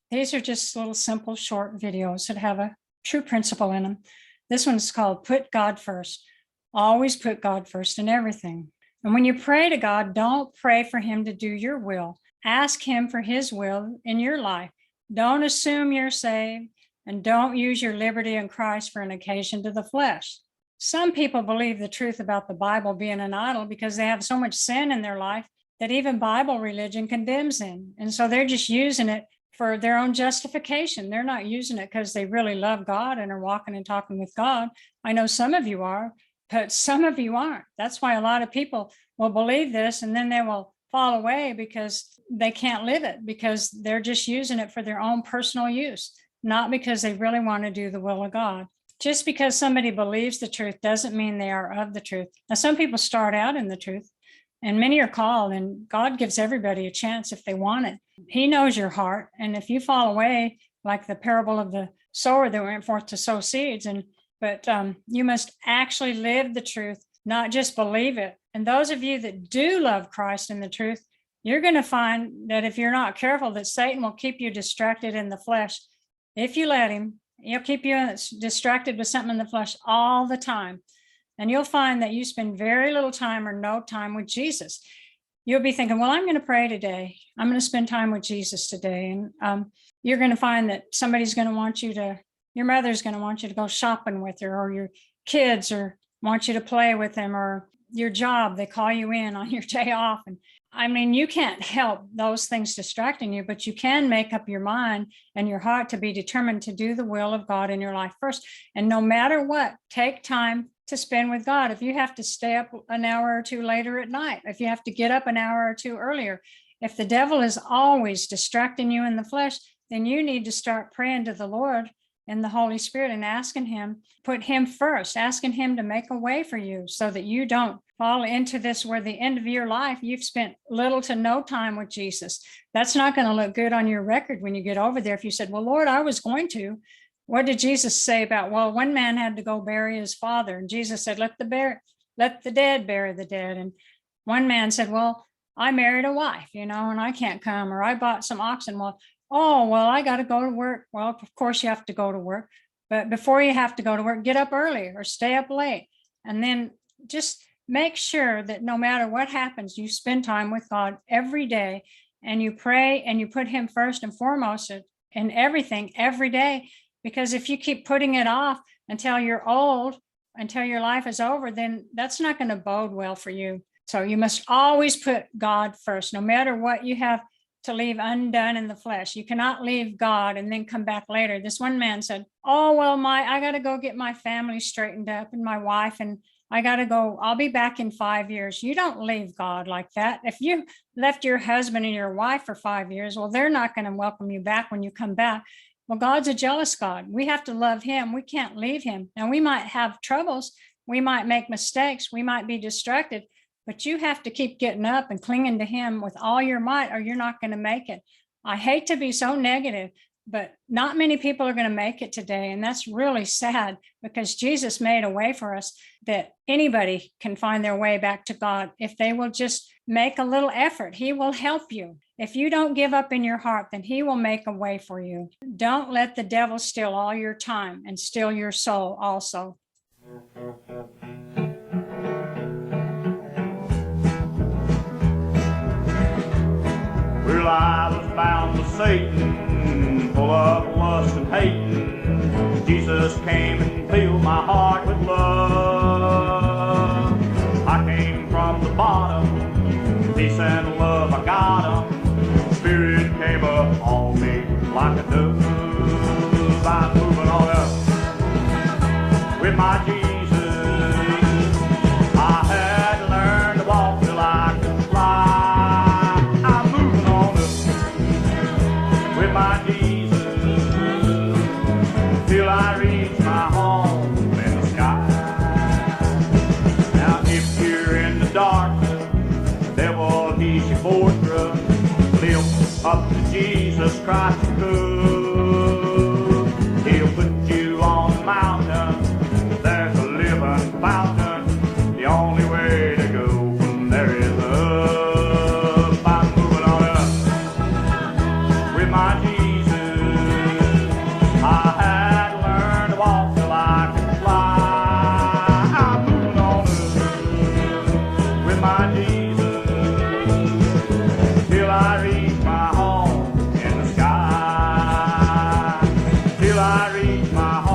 These are just little simple short videos that have a true principle in them. This one's called Put God First. Always put God first in everything. And when you pray to God, don't pray for him to do your will. Ask him for his will in your life. Don't assume you're saved, and don't use your liberty in Christ for an occasion to the flesh. Some people believe the truth about the Bible being an idol because they have so much sin in their life that even Bible religion condemns them. And so they're just using it for their own justification. They're not using it because they really love God and are walking and talking with God. I know some of you are, but some of you aren't. That's why a lot of people will believe this and then they will fall away because they can't live it, because they're just using it for their own personal use, not because they really want to do the will of God. Just because somebody believes the truth doesn't mean they are of the truth. Now, some people start out in the truth, and many are called, and God gives everybody a chance if they want it. He knows your heart. And if you fall away, like the parable of the sower that went forth to sow seeds, but you must actually live the truth, not just believe it. And those of you that do love Christ and the truth, you're going to find that if you're not careful, that Satan will keep you distracted in the flesh. If you let him, he'll keep you distracted with something in the flesh all the time. And you'll find that you spend very little time or no time with Jesus. You'll be thinking, well, I'm going to pray today. I'm going to spend time with Jesus today. And you're going to find that somebody's going to want you to, your mother's going to want you to go shopping with her, or your kids or want you to play with them, or your job, they call you in on your day off. And I mean, you can't help those things distracting you, but you can make up your mind and your heart to be determined to do the will of God in your life first. And no matter what, take time to spend with God. If you have to stay up an hour or two later at night, if you have to get up an hour or two earlier, if the devil is always distracting you in the flesh, then you need to start praying to the Lord in the Holy Spirit and asking him, put him first, asking him to make a way for you so that you don't fall into this where the end of your life, you've spent little to no time with Jesus. That's not going to look good on your record when you get over there. If you said, well, Lord, I was going to. What did Jesus say about, well, one man had to go bury his father. And Jesus said, let the dead bury the dead. And one man said, well, I married a wife, and I can't come, or I bought some oxen. Well, I got to go to work. Well, of course you have to go to work, but before you have to go to work, get up early or stay up late. And then just make sure that no matter what happens, you spend time with God every day, and you pray and you put him first and foremost in everything every day. Because if you keep putting it off until you're old, until your life is over, then that's not going to bode well for you. So you must always put God first, no matter what you have to leave undone in the flesh. You cannot leave God and then come back later. This one man said, I got to go get my family straightened up and my wife, and I got to go. I'll be back in 5 years. You don't leave God like that. If you left your husband and your wife for 5 years, well, they're not going to welcome you back when you come back. Well, God's a jealous God. We have to love him. We can't leave him. And we might have troubles. We might make mistakes. We might be distracted. But you have to keep getting up and clinging to him with all your might, or you're not going to make it. I hate to be so negative, but not many people are going to make it today. And that's really sad, because Jesus made a way for us that anybody can find their way back to God if they will just make a little effort. He will help you. If you don't give up in your heart, then he will make a way for you. Don't let the devil steal all your time and steal your soul also. Well, I was bound to Satan, full of lust and hate. Jesus came and filled my heart with love. I came from the bottom, peace and love I got 'em. Spirit came up on me like a dove. I'm moving on up with my Jesus. I had to learn to walk till I could fly. I'm moving on up with my Jesus till I reach my home in the sky. Now if you're in the darkness, the devil he's your fortress. Lift up to Jesus Christ the good. He'll put you on the mountain. There's a living fountain. The only way to go from there is up. I'm moving on up with my Jesus. I reach my